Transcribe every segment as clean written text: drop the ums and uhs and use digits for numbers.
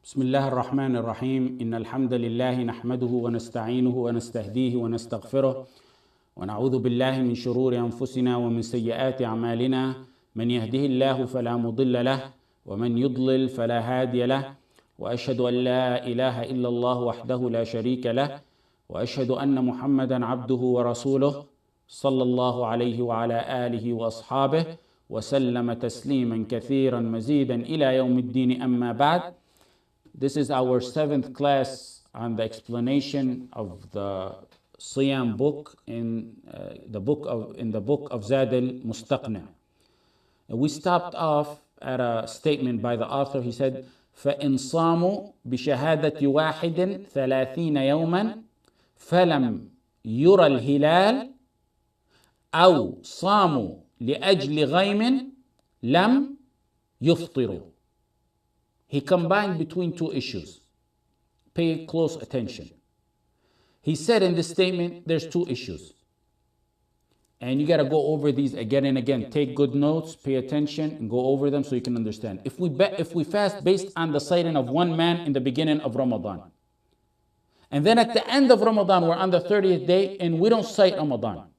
بسم الله الرحمن الرحيم إن الحمد لله نحمده ونستعينه ونستهديه ونستغفره ونعوذ بالله من شرور أنفسنا ومن سيئات أعمالنا من يهده الله فلا مضل له ومن يضلل فلا هادي له وأشهد أن لا إله إلا الله وحده لا شريك له وأشهد أن محمدا عبده ورسوله صلى الله عليه وعلى آله وأصحابه وسلم تسليما كثيرا مزيدا إلى يوم الدين أما بعد. This is our 7th class on the explanation of the Siyam book in the book of Zaad al Mustaqni. We stopped off at a statement by the author. He said, فَإِنْ صَامُوا بِشَهَادَةِ وَاحِدٍ 30 يَوْمًا فَلَمْ يُرَى الْهِلَالِ أَوْ صَامُوا لِأَجْلِ غَيْمٍ لَمْ يُفْطِرُوا. He combined between two issues. Pay close attention. He said in this statement, there's two issues. And you got to go over these again and again. Take good notes, pay attention, and go over them so you can understand. If we fast based on the sighting of one man in the beginning of Ramadan, and then at the end of Ramadan, we're on the 30th day, and we don't sight Ramadan.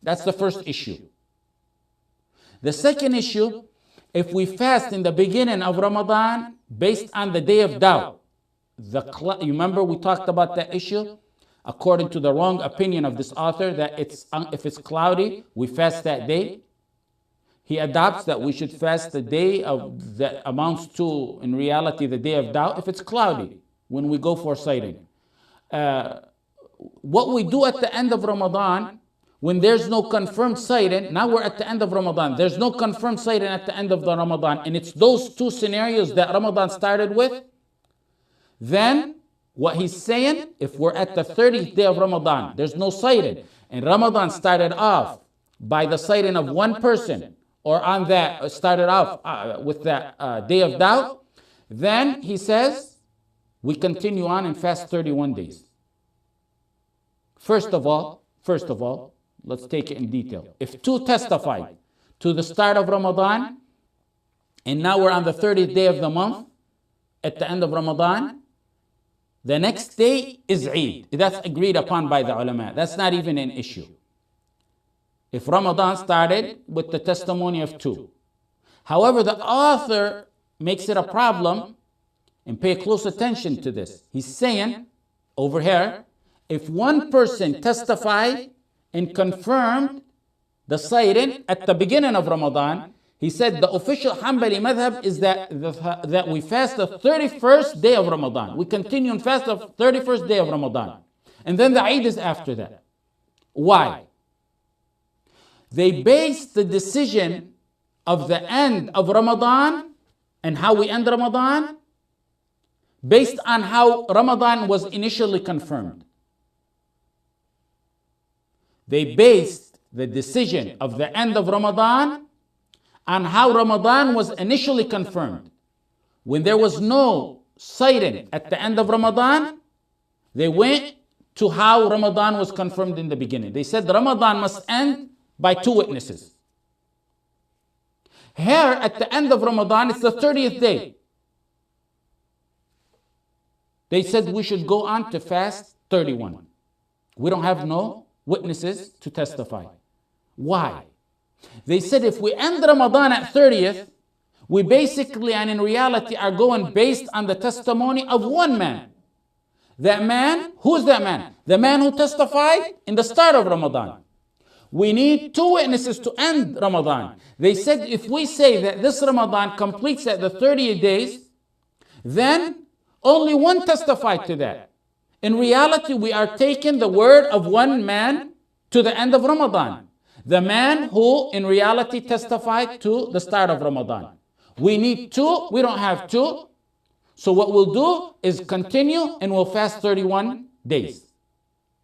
That's the first issue. The second issue, if we fast in the beginning of Ramadan based on the day of doubt, you remember we talked about that issue? According to the wrong opinion of this author, that if it's cloudy, we fast that day. He adopts that we should fast the day that amounts to, in reality, the day of doubt, if it's cloudy, when we go for sighting. What we do at the end of Ramadan, when there's no confirmed sighting, now we're at the end of Ramadan, there's no confirmed sighting at the end of the Ramadan, and it's those two scenarios that Ramadan started with, then what he's saying, if we're at the 30th day of Ramadan, there's no sighting, and Ramadan started off by the sighting of one person, or on that, started off with that day of doubt, then he says, we continue on and fast 31 days. First of all, let's take it in detail. If two testified to the start of Ramadan, and now we're on the 30th day of the month, at the end of Ramadan, the next day is Eid. That's agreed upon by the ulama. That's not even an issue. If Ramadan started with the testimony of two. However, the author makes it a problem, and pay close attention to this. He's saying over here, if one person testified and confirmed the sighting at the beginning of Ramadan, he said the official Hanbali madhab is that we fast the 31st day of Ramadan. We continue and fast the 31st day of Ramadan. And then the Eid is after that. Why? They based the decision of the end of Ramadan and how we end Ramadan based on how Ramadan was initially confirmed. They based the decision of the end of Ramadan on how Ramadan was initially confirmed. When there was no sighting at the end of Ramadan, they went to how Ramadan was confirmed in the beginning. They said Ramadan must end by two witnesses. Here at the end of Ramadan, it's the 30th day. They said we should go on to fast 31. We don't have no witnesses to testify. Why? They said if we end Ramadan at 30th, we basically and in reality are going based on the testimony of one man. That man, who's that man? The man who testified in the start of Ramadan. We need two witnesses to end Ramadan. They said if we say that this Ramadan completes at the 30 days, then only one testified to that. In reality, we are taking the word of one man to the end of Ramadan. The man who in reality testified to the start of Ramadan. We need two, we don't have two. So what we'll do is continue and we'll fast 31 days.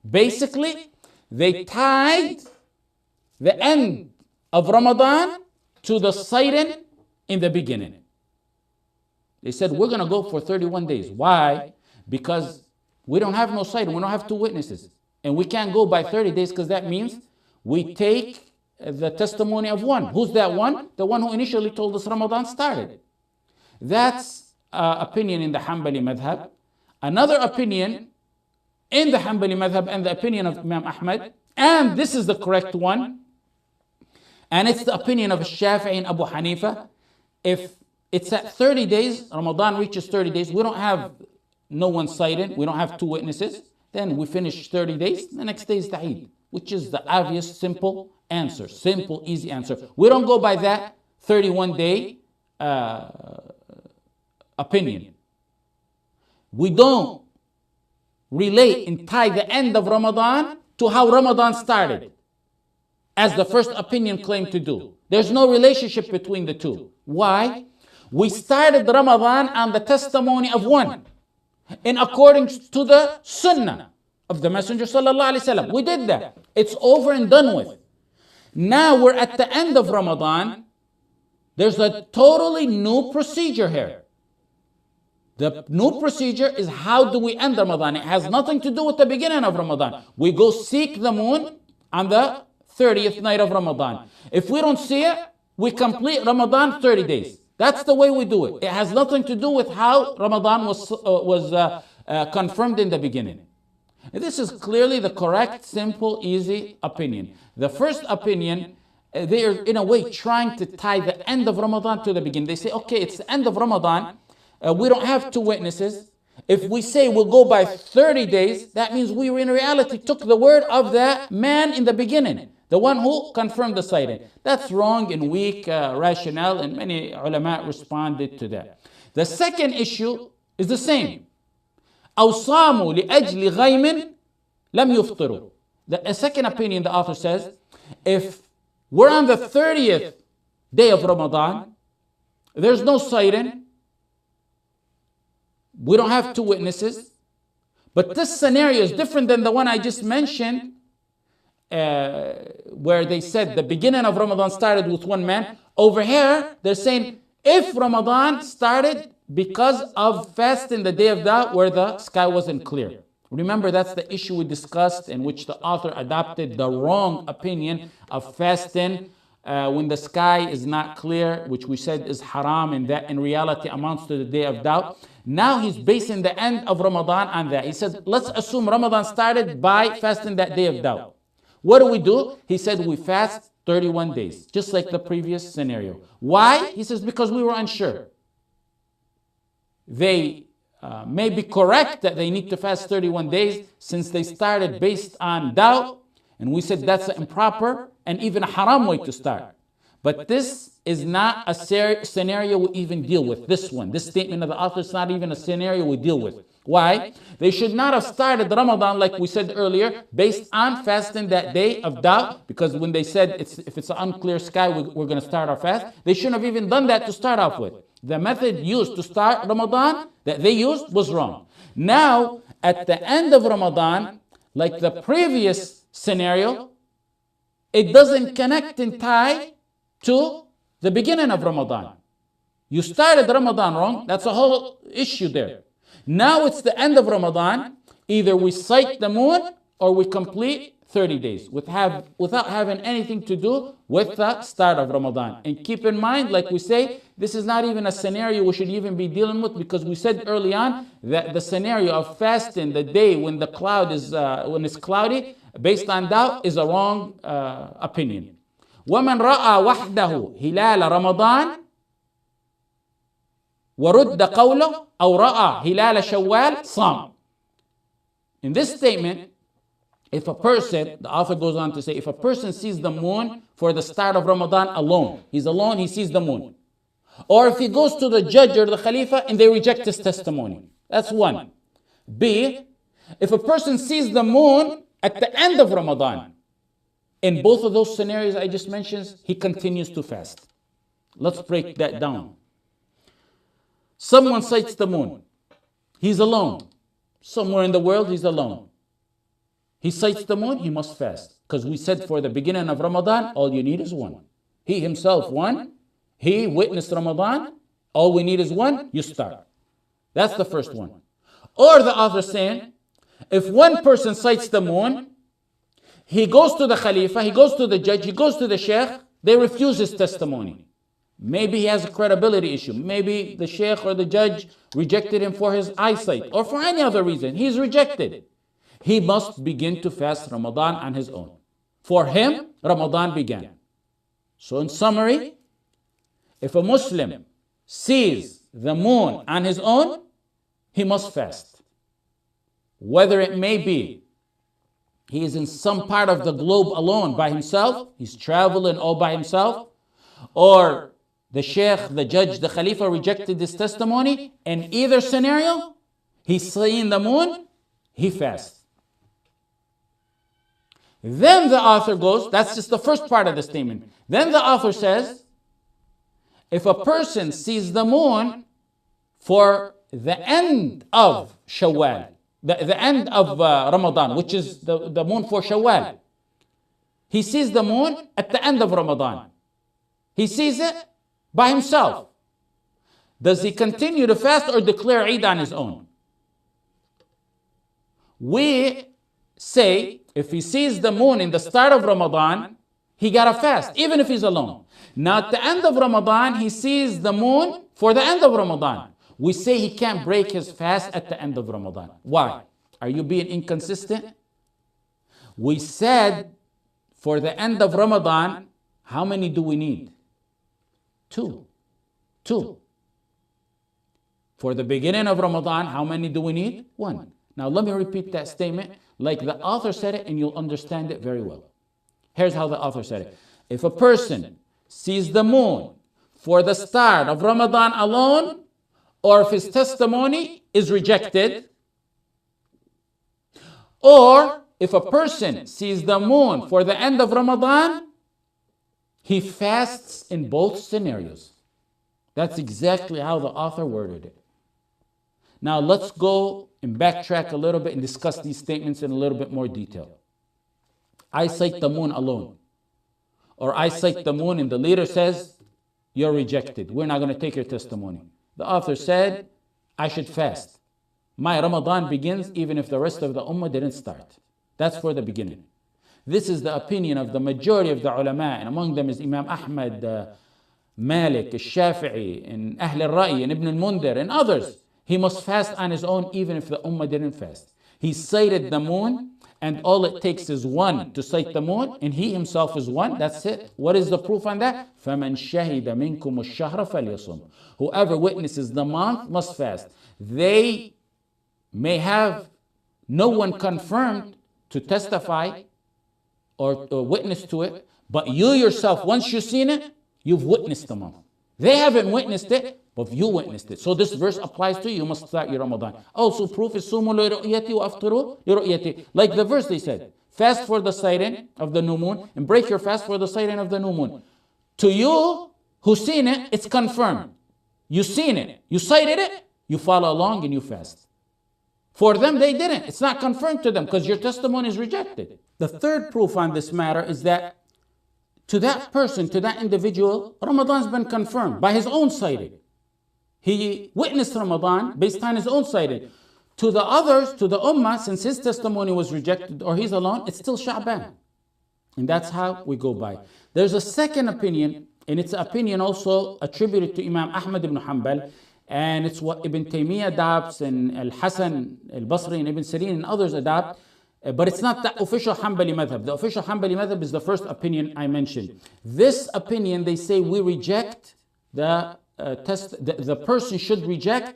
Basically, they tied the end of Ramadan to the sighting in the beginning. They said, we're going to go for 31 days. Why? Because we don't have no sighting. We don't have two witnesses. And we can't go by 30 days because that means we take the testimony of one. Who's that one? The one who initially told us Ramadan started. That's opinion in the Hanbali madhab, another opinion in the Hanbali madhab, and the opinion of Imam Ahmad, and this is the correct one, and it's the opinion of Shafi'i and Abu Hanifa. If it's at 30 days, Ramadan reaches 30 days, we don't have no one cited, we don't have two witnesses, then we finish 30 days, the next day is the Eid, which is the obvious, simple answer, simple, easy answer. We don't go by that 31-day opinion. We don't relate and tie the end of Ramadan to how Ramadan started, as the first opinion claimed to do. There's no relationship between the two. Why? We started Ramadan on the testimony of one, in accordance to the Sunnah of the Messenger sallallahu alaihi wasallam. We did that. It's over and done with. Now we're at the end of Ramadan. There's a totally new procedure here. The new procedure is how do we end Ramadan. It has nothing to do with the beginning of Ramadan. We go seek the moon on the 30th night of Ramadan. If we don't see it, we complete Ramadan 30 days. That's the way we do it. It has nothing to do with how Ramadan was confirmed in the beginning. And this is clearly the correct, simple, easy opinion. The first opinion, they are in a way trying to tie the end of Ramadan to the beginning. They say, okay, it's the end of Ramadan. We don't have two witnesses. If we say we'll go by 30 days, that means we in reality took the word of that man in the beginning, the one who confirmed the sighting. That's wrong and weak rationale, and many ulama responded to that. The second issue is the same. أو صاموا لأجل غيم لم يفطروا. The second opinion, the author says, if we're on the 30th day of Ramadan, there's no sighting, we don't have two witnesses, but this scenario is different than the one I just mentioned, where they said the beginning of Ramadan started with one man. Over here, they're saying if Ramadan started because of fasting the day of Dawud where the sky wasn't clear. Remember, that's the issue we discussed, in which the author adopted the wrong opinion of fasting when the sky is not clear, which we said is haram, and that in reality amounts to the day of Dawud. Now he's basing the end of Ramadan on that. He said, let's assume Ramadan started by fasting that day of Dawud. What do? He said, we fast 31 days, just like the previous scenario. Why? He says, because we were unsure. They may be correct that they need to fast 31 days since they started based on doubt, and we said that's an improper and even a haram way to start. But this is not a scenario we even deal with. This statement of the author is not even a scenario we deal with. Why? They should not have started Ramadan, like we said earlier, based on fasting that day of doubt, because when they said if it's an unclear sky, we're going to start our fast, they shouldn't have even done that to start off with. The method used to start Ramadan that they used was wrong. Now, at the end of Ramadan, like the previous scenario, it doesn't connect and tie to the beginning of Ramadan. You started Ramadan wrong, that's a whole issue there. Now it's the end of Ramadan, either we sight the moon or we complete 30 days without having anything to do with the start of Ramadan. And keep in mind, like we say, this is not even a scenario we should even be dealing with, because we said early on that the scenario of fasting the day when the cloud is when it's cloudy, based on doubt, is a wrong opinion. وَمَنْ رَأَى وَحْدَهُ هِلَالَ رَمَضَانَ وَرُدَّ قَوْلَهُ أَوْ رَأَى هِلَالَ شَوَّالَ صَامَ. In this statement, if a person, the author goes on to say, if a person sees the moon for the start of Ramadan alone, he's alone, he sees the moon. Or if he goes to the judge or the Khalifa and they reject his testimony. That's one. B, if a person sees the moon at the end of Ramadan, in both of those scenarios I just mentioned, he continues to fast. Let's break that down. Someone sights the moon. He's alone. Somewhere in the world, he's alone. He sights the moon, he must fast. Because we said for the beginning of Ramadan, all you need is one. He himself, one. He witnessed Ramadan. All we need is one, you start. That's the first one. Or the author saying, if one person sights the moon, he goes to the Khalifa, he goes to the judge, he goes to the Shaykh, they refuse his testimony. Maybe he has a credibility issue. Maybe the sheikh or the judge rejected him for his eyesight or for any other reason. He's rejected. He must begin to fast Ramadan on his own. For him, Ramadan began. So in summary, if a Muslim sees the moon on his own, he must fast. Whether it may be he is in some part of the globe alone by himself, he's traveling all by himself, or the sheikh, the judge, the khalifa rejected this testimony. In either scenario, he's seeing the moon, he fasts. Then the author goes, that's just the first part of the statement. Then the author says, if a person sees the moon for the end of Shawwal, the end of Ramadan, which is the moon for Shawwal. He sees the moon at the end of Ramadan. He sees it by himself. Does he continue to fast or declare Eid on his own? We say if he sees the moon in the start of Ramadan, he gotta fast, even if he's alone. Now at the end of Ramadan, he sees the moon for the end of Ramadan. We say he can't break his fast at the end of Ramadan. Why? Are you being inconsistent? We said for the end of Ramadan, how many do we need? Two. For the beginning of Ramadan, how many do we need? One. Now let me repeat that statement like the author said it and you'll understand it very well. Here's how the author said it. If a person sees the moon for the start of Ramadan alone, or if his testimony is rejected, or if a person sees the moon for the end of Ramadan, he fasts in both scenarios. That's exactly how the author worded it. Now let's go and backtrack a little bit and discuss these statements in a little bit more detail. I cite the moon alone, or I cite the moon and the leader says, you're rejected. We're not going to take your testimony. The author said, I should fast. My Ramadan begins even if the rest of the ummah didn't start. That's for the beginning. This is the opinion of the majority of the ulama, and among them is Imam Ahmad, Malik, Shafi'i, and Ahl al-Ra'i, and Ibn al-Mundhir, and others. He must fast on his own even if the ummah didn't fast. He cited the moon, and all it takes is one to cite the moon, and he himself is one. That's it. What is the proof on that? فَمَنْ شَهِدَ مِنْكُمُ الشَّهْرَ فَلْيَصُمْ. Whoever witnesses the month must fast. They may have no one confirmed to testify or witness to it, but you yourself, once you've seen it, you've witnessed the month. They haven't witnessed it, but you witnessed it. So this verse applies to you. You must start your Ramadan. Also proof is sumu li ru'yati wa aftiru li ru'yati. Like the verse they said, fast for the sighting of the new moon and break your fast for the sighting of the new moon. To you who seen it, it's confirmed. You seen it, you cited it, you follow along and you fast. For them, they didn't. It's not confirmed to them because your testimony is rejected. The third proof on this matter is that to that person, to that individual, Ramadan's been confirmed by his own sighting. He witnessed Ramadan based on his own sighting. To the others, to the ummah, since his testimony was rejected or he's alone, it's still Sha'ban. And that's how we go by. There's a second opinion, and it's an opinion also attributed to Imam Ahmad ibn Hanbal, and it's what Ibn Taymiyyah adopts, and Al-Hasan al-Basri and Ibn Sirin and others adopt, but it's not the official Hanbali madhab. The official Hanbali madhab is the first opinion I mentioned. This opinion, they say we reject the person should reject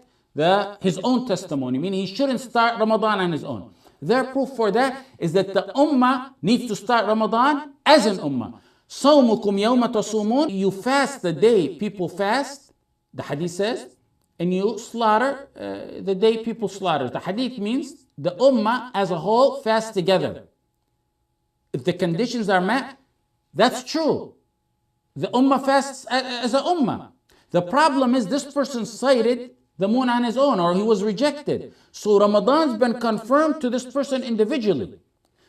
his own testimony, meaning he shouldn't start Ramadan on his own. Their proof for that is that the ummah needs to start Ramadan as an ummah. صَوْمُكُمْ يَوْمَ تَصُومُونَ. You fast the day people fast, the hadith says, and you slaughter the day people slaughter. The hadith means the ummah as a whole fast together. If the conditions are met, that's true. The ummah fasts as a ummah. The problem is this person cited the moon on his own, or he was rejected. So Ramadan's been confirmed to this person individually.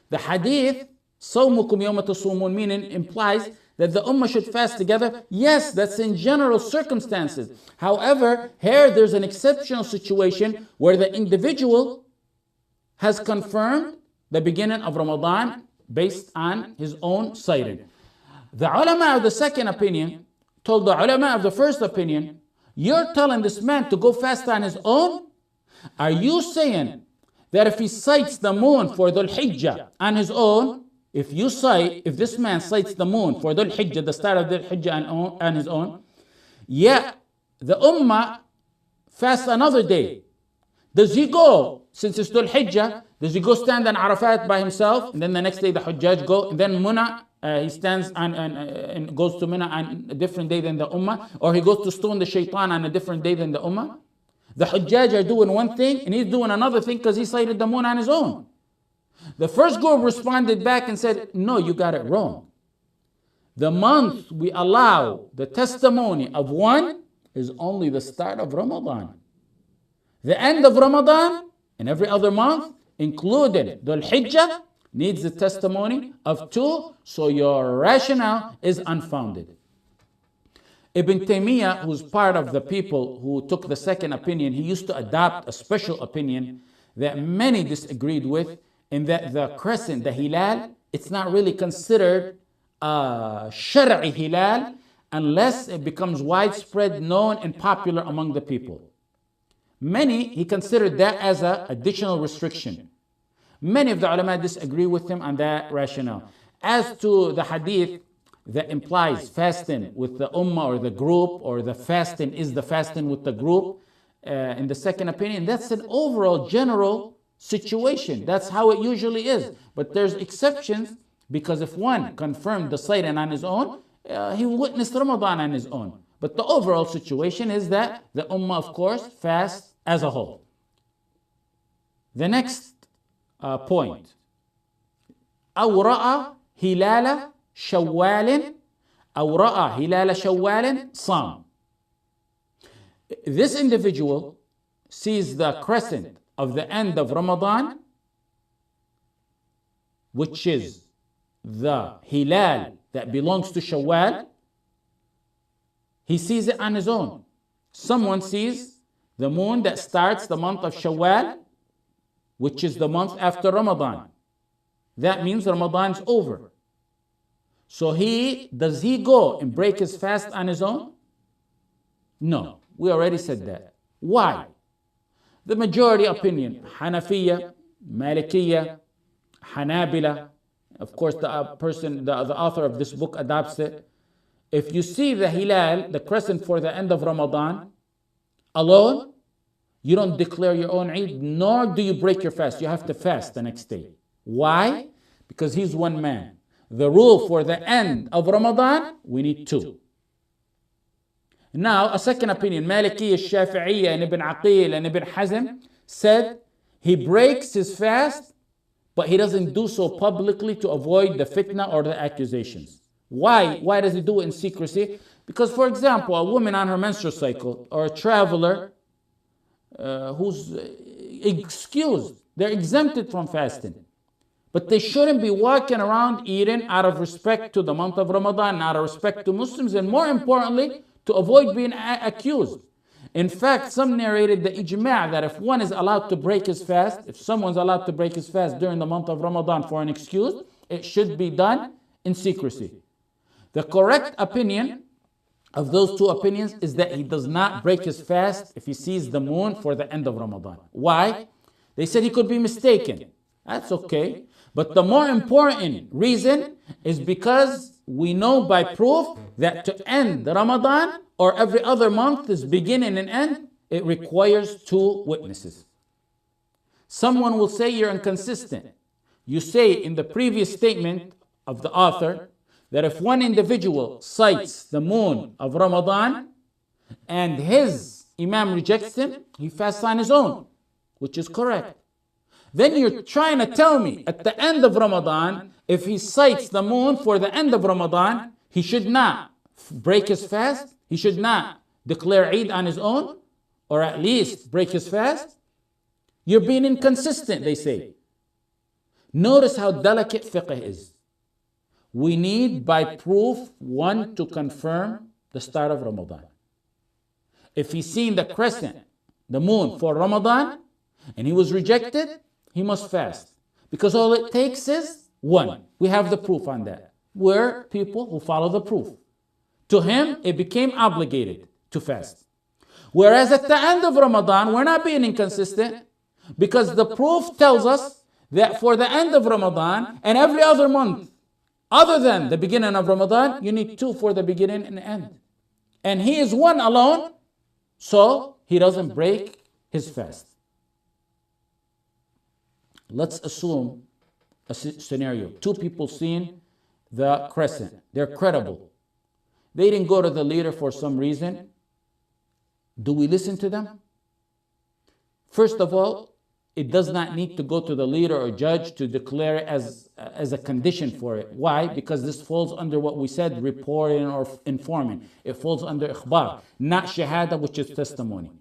The hadith, صَوْمُكُمْ يَوْمَ تَصُومُونَ, meaning implies that the ummah should fast together. Yes, that's in general circumstances. However, here there's an exceptional situation where the individual has confirmed the beginning of Ramadan based on his own sighting. The ulama of the second opinion, told the ulama of the first opinion, you're telling this man to go fast on his own? Are you saying that if he sights the moon for Dhul Hijjah on his own, if this man sights the moon for Dhul Hijjah, the start of Dhul Hijjah on his own, yeah, the ummah fast another day. Does he go, since it's Dhul Hijjah, does he go stand on Arafat by himself, and then the next day the Hujjaj go, and then Muna, he stands and goes to Mina on a different day than the ummah, or he goes to stone the shaitan on a different day than the ummah? The Hujjaj are doing one thing, and he's doing another thing because he sighted the moon on his own. The first group responded back and said, no, you got it wrong. The month we allow the testimony of one is only the start of Ramadan. The end of Ramadan and every other month, including Dhul Hijjah, needs the testimony of two, so your rationale is unfounded. Ibn Taymiyyah, who's part of the people who took the second opinion, he used to adopt a special opinion that many disagreed with, in that the crescent, the hilal, it's not really considered a shar'i hilal unless it becomes widespread, known, and popular among the people. Many, he considered that as an additional restriction. Many of the ulama disagree with him on that rationale. As to the hadith that implies fasting with the ummah or the group, or the fasting is the fasting with the group, in the second opinion, that's an overall general situation. That's how it usually is. But there's exceptions, because if one confirmed the sighting on his own, he witnessed Ramadan on his own. But the overall situation is that the ummah, of course, fasts as a whole. The next point. أو رأى هلال شوال أو رأى هلال شوال صام. This individual sees the crescent of the end of Ramadan, which is the hilal that belongs to Shawwal. He sees it on his own. Someone sees the moon that starts the month of Shawwal, which is the month after Ramadan. That means Ramadan is over. So does he go and break his fast on his own? No, we already said that. Why? The majority opinion, Hanafiya, Malikiya, Hanabila, of course the author of this book adopts it. If you see the hilal, the crescent for the end of Ramadan, alone, you don't declare your own Eid, nor do you break your fast. You have to fast the next day. Why? Because he's one man. The rule for the end of Ramadan, we need two. Now, a second opinion, Maliki, Shafi'iyya, and Ibn Aqil, and Ibn Hazm, said he breaks his fast, but he doesn't do so publicly to avoid the fitna or the accusations. Why? Why does he do it in secrecy? Because, for example, a woman on her menstrual cycle, or a traveler who's excused, they're exempted from fasting. But they shouldn't be walking around eating out of respect to the month of Ramadan, out of respect to Muslims, and more importantly, to avoid being accused. In fact, some narrated the ijma' that if one is allowed to break his fast, if someone's allowed to break his fast during the month of Ramadan for an excuse, it should be done in secrecy. The correct opinion of those two opinions is that he does not break his fast if he sees the moon for the end of Ramadan. Why? They said he could be mistaken. That's okay. But the more important reason is because we know by proof that to end Ramadan or every other month is beginning and end, it requires two witnesses. Someone will say you're inconsistent. You say in the previous statement of the author that if one individual cites the moon of Ramadan and his imam rejects him, he fasts on his own, which is correct. Then you're trying to tell me at the end of Ramadan, if he cites the moon for the end of Ramadan, he should not break his fast, he should not declare Eid on his own, or at least break his fast. You're being inconsistent, they say. Notice how delicate fiqh is. We need by proof one to confirm the start of Ramadan. If he's seen the crescent, the moon for Ramadan, and he was rejected, he must fast. Because all it takes is one. We have the proof on that. We're people who follow the proof. To him, it became obligated to fast. Whereas at the end of Ramadan, we're not being inconsistent, because the proof tells us that for the end of Ramadan and every other month, other than the beginning of Ramadan, you need two for the beginning and end. And he is one alone, so he doesn't break his fast. Let's assume a scenario. Two people seen the crescent. They're credible. They didn't go to the leader for some reason. Do we listen to them? First of all, it does not need to go to the leader or judge to declare it as a condition for it. Why? Because this falls under what we said, reporting or informing. It falls under ikhbar, not shahada, which is testimony.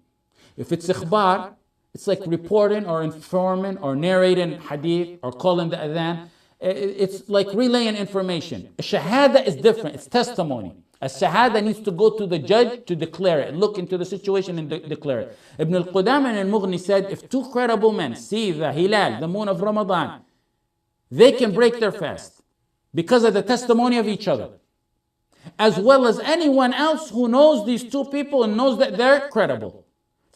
If it's ikhbar, it's like reporting or informing or narrating hadith or calling the adhan. It's like relaying information. A shahada is different, it's testimony. A shahada needs to go to the judge to declare it, look into the situation and declare it. Ibn al-Qudama al-Mughni said, if two credible men see the hilal, the moon of Ramadan, they can break their fast because of the testimony of each other, as well as anyone else who knows these two people and knows that they're credible.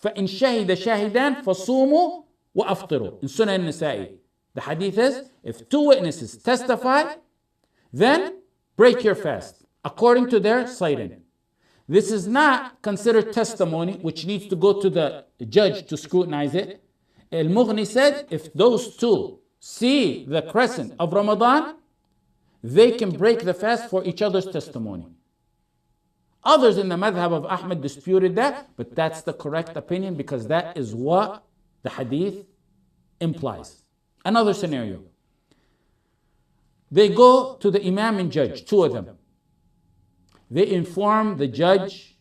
فَإِن شَهِدَ شَاهِدًا فَصُومُوا وَأَفْطِرُوا. In Sunan al-Nasa'i, the hadith is, if two witnesses testify, then break your fast, according to their citing. This is not considered testimony, which needs to go to the judge to scrutinize it. Al-Mughni said, if those two see the crescent of Ramadan, they can break the fast for each other's testimony. Others in the madhab of Ahmad disputed that, but that's the correct opinion because that is what the hadith implies. Another scenario. They go to the imam and judge, two of them. They inform the judge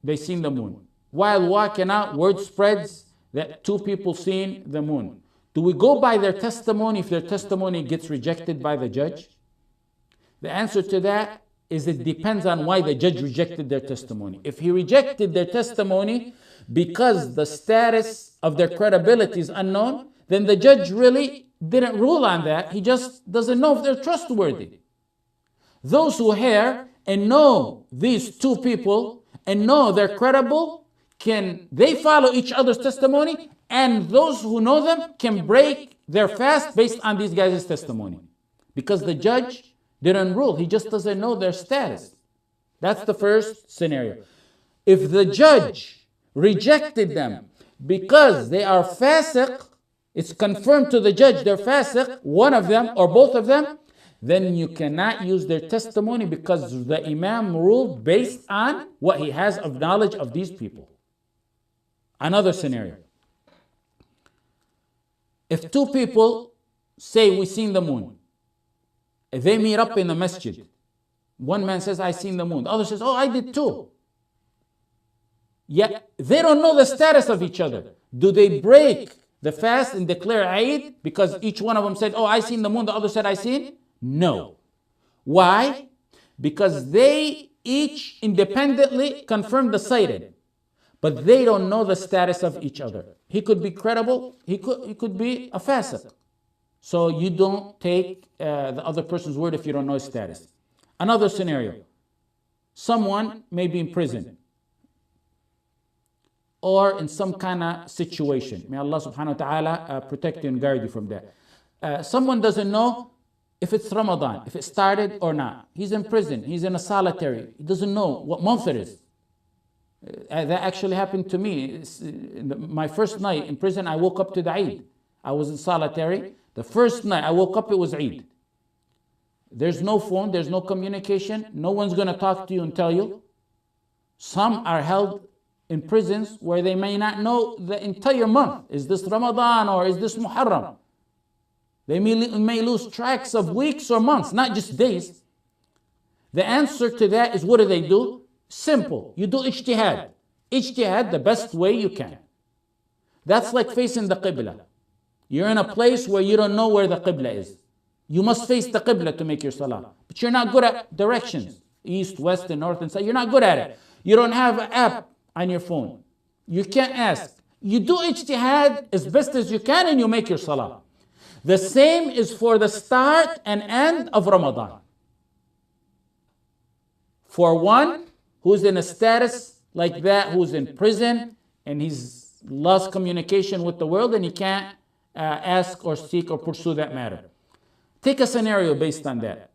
they seen the moon. While walking out, word spreads that two people seen the moon. Do we go by their testimony if their testimony gets rejected by the judge? The answer to that is it depends on why the judge rejected their testimony. If he rejected their testimony because the status of their credibility is unknown, then the judge really didn't rule on that. He just doesn't know if they're trustworthy. Those who hear and know these two people and know they're credible, they follow each other's testimony, and those who know them can break their fast based on these guys' testimony. Because the judge didn't rule, he just doesn't know their status. That's the first scenario. If the judge rejected them because they are fasiq, it's confirmed to the judge they're fasiq, one of them or both of them, then you cannot use their testimony because the imam ruled based on what he has of knowledge of these people. Another scenario. If two people say we seen the moon, they meet up in the masjid. One man says, I seen the moon. The other says, oh, I did too. Yet they don't know the status of each other. Do they break the fast and declare Eid because each one of them said, oh, I seen the moon, the other said, I seen? No. Why? Because they each independently confirmed the sighted, but they don't know the status of each other. He could be credible, he could be a fasiq. So you don't take the other person's word if you don't know his status. Another scenario. Someone may be in prison or in some kind of situation. May Allah subhanahu wa ta'ala protect you and guard you from that. Someone doesn't know if it's Ramadan, if it started or not. He's in prison, he's in a solitary. He doesn't know what month it is. That actually happened to me. My first night in prison, I woke up to the Eid. I was in solitary. The first night I woke up, it was Eid. There's no phone, there's no communication. No one's going to talk to you and tell you. Some are held in prisons where they may not know the entire month. Is this Ramadan or is this Muharram? They may lose tracks of weeks or months, not just days. The answer to that is, what do? Simple. You do ijtihad. Ijtihad the best way you can. That's like facing the Qibla. You're in a place where you don't know where the Qibla is. You must face the Qibla to make your salah. But you're not good at directions. East, west, and north, and south. You're not good at it. You don't have an app on your phone. You can't ask. You do ijtihad as best as you can and you make your salah. The same is for the start and end of Ramadan. For one, who's in a status like that, who's in prison, and he's lost communication with the world, and he can't ask or seek or pursue that matter. Take a scenario based on that.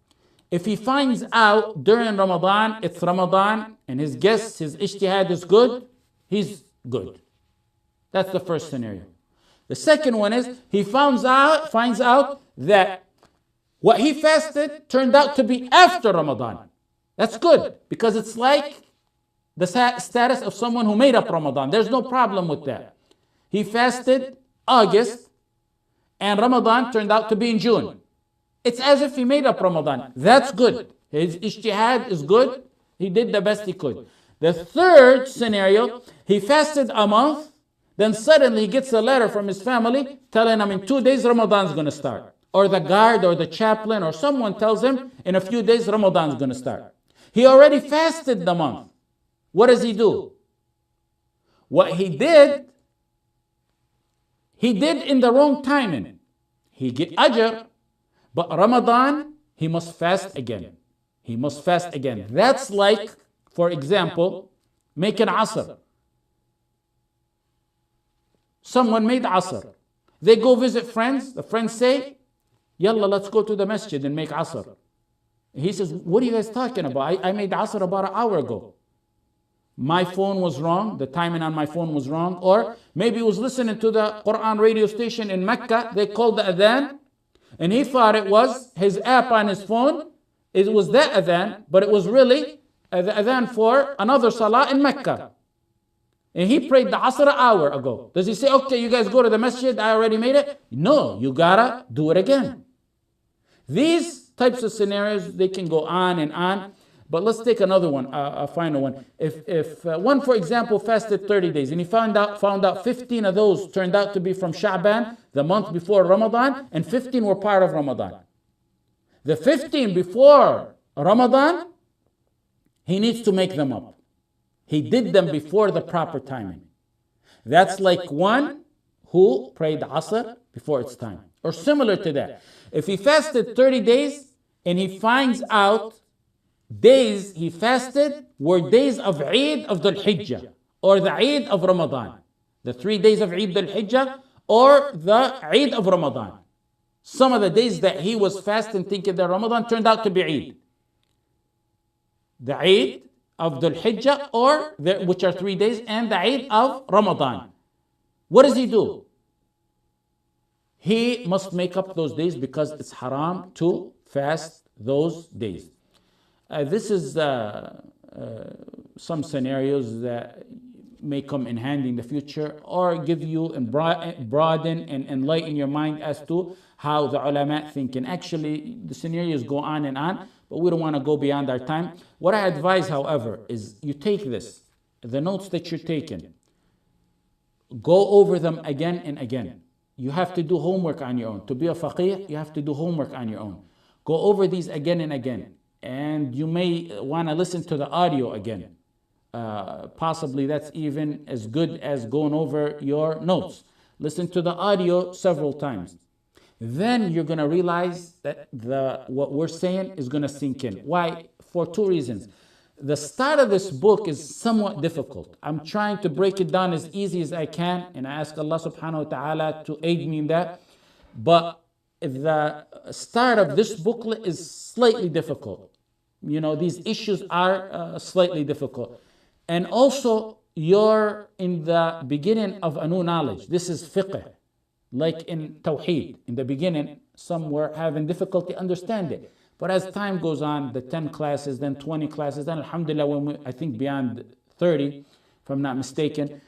If he finds out during Ramadan, it's Ramadan, and his guess, his ijtihad is good, he's good. That's the first scenario. The second one is he finds out that what he fasted turned out to be after Ramadan. That's good, because it's like the status of someone who made up Ramadan. There's no problem with that. He fasted August, and Ramadan turned out to be in June. It's as if he made up Ramadan. That's good. His ijtihad is good. He did the best he could. The third scenario, he fasted a month, then suddenly he gets a letter from his family telling him in 2 days Ramadan's going to start. Or the guard or the chaplain or someone tells him in a few days Ramadan's going to start. He already fasted the month. What does he do? What he did in the wrong timing. He get ajr, but Ramadan, he must fast again. He must fast again. That's like, for example, making asr. Someone made asr. They go visit friends. The friends say, Yalla, let's go to the masjid and make asr. He says, what are you guys talking about? I made asr about an hour ago. My phone was wrong. The timing on my phone was wrong. Or maybe he was listening to the Quran radio station in Mecca. They called the adhan. And he thought it was his app on his phone. It was that adhan, but it was really the adhan for another salah in Mecca. And he prayed the asr an hour ago. Does he say, okay, you guys go to the masjid, I already made it? No, you gotta do it again. These types of scenarios, they can go on and on. But let's take another one, a final one. If one, for example, fasted 30 days and he found out 15 of those turned out to be from Sha'ban, the month before Ramadan, and 15 were part of Ramadan. The 15 before Ramadan, he needs to make them up. He did them before the proper timing. That's like one who prayed Asr before its time. Or similar to that. If he fasted 30 days and he finds out days he fasted were days of Eid of Dhul Hijjah or the Eid of Ramadan. The 3 days of Eid Dhul Hijjah or the Eid of Ramadan. Some of the days that he was fasting thinking that Ramadan turned out to be Eid. The Eid of Dhul Hijjah or which are 3 days, and the Eid of Ramadan. What does he do? He must make up those days because it's haram to fast those days. This is some scenarios that may come in handy in the future or give you and broaden and enlighten your mind as to how the ulama think. And actually, the scenarios go on and on, but we don't want to go beyond our time. What I advise, however, is you take this, the notes that you're taking, go over them again and again. You have to do homework on your own. To be a faqih, you have to do homework on your own. Go over these again and again. And you may want to listen to the audio again. Possibly that's even as good as going over your notes. Listen to the audio several times. Then you're going to realize that what we're saying is going to sink in. Why? For two reasons. The start of this book is somewhat difficult. I'm trying to break it down as easy as I can, and I ask Allah subhanahu wa ta'ala to aid me in that. But the start of this booklet is slightly difficult. You know, these issues are slightly difficult. And also, you're in the beginning of a new knowledge. This is fiqh. Like in Tawheed. In the beginning, some were having difficulty understanding. But as time goes on, the 10 classes, then 20 classes, then alhamdulillah, I think beyond 30, if I'm not mistaken,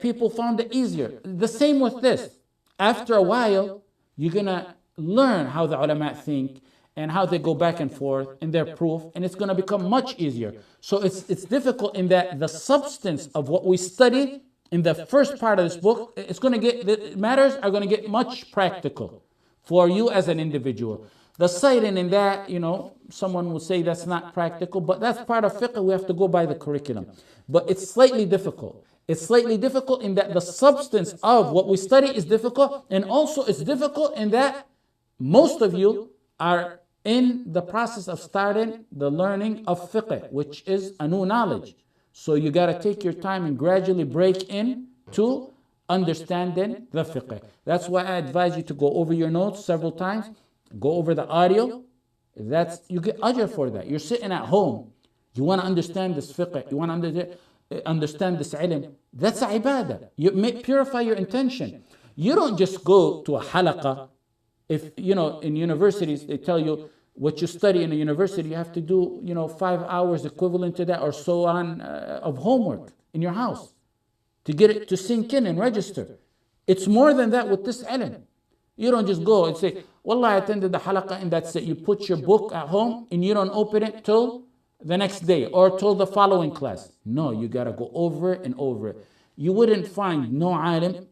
people found it easier. The same with this. After a while, you're going to learn how the ulama think and how they go back and forth in their proof, and it's going to become much easier. So it's difficult in that the substance of what we study in the first part of this book, it's going to get, the matters are going to get much practical for you as an individual. The citing in that, you know, someone will say that's not practical, but that's part of fiqh. We have to go by the curriculum. But it's slightly difficult. It's slightly difficult in that the substance of what we study is difficult, and also it's difficult in that most of you are in the process of starting the learning of fiqh, which is a new knowledge. So you got to take your time and gradually break in to understanding the fiqh. That's why I advise you to go over your notes several times, go over the audio. That's, you get ajr for that. You're sitting at home. You want to understand this fiqh. You want to understand this ilm. That's a ibadah. You purify your intention. You don't just go to a halaqah. If, in universities, they tell you what you study in a university, you have to do, 5 hours equivalent to that or so on of homework in your house to get it to sink in and register. It's more than that with this ilm. You don't just go and say, Wallah, I attended the halaqah and that's it. You put your book at home and you don't open it till the next day or till the following class. No, you got to go over and over it. You wouldn't find no alim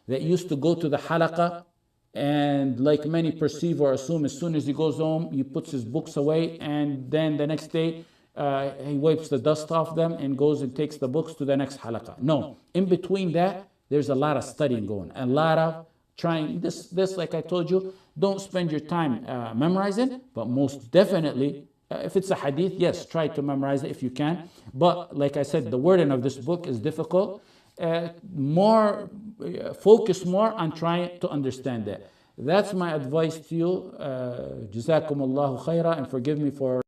that used to go to the halaqah and, like many perceive or assume, as soon as he goes home, he puts his books away and then the next day he wipes the dust off them and goes and takes the books to the next halaqah. No, in between that, there's a lot of studying going, a lot of trying. This like I told you, don't spend your time memorizing, but most definitely, if it's a hadith, yes, try to memorize it if you can. But like I said, the wording of this book is difficult. Focus more on trying to understand it. That's my advice to you. Jazakumullahu khaira, and forgive me for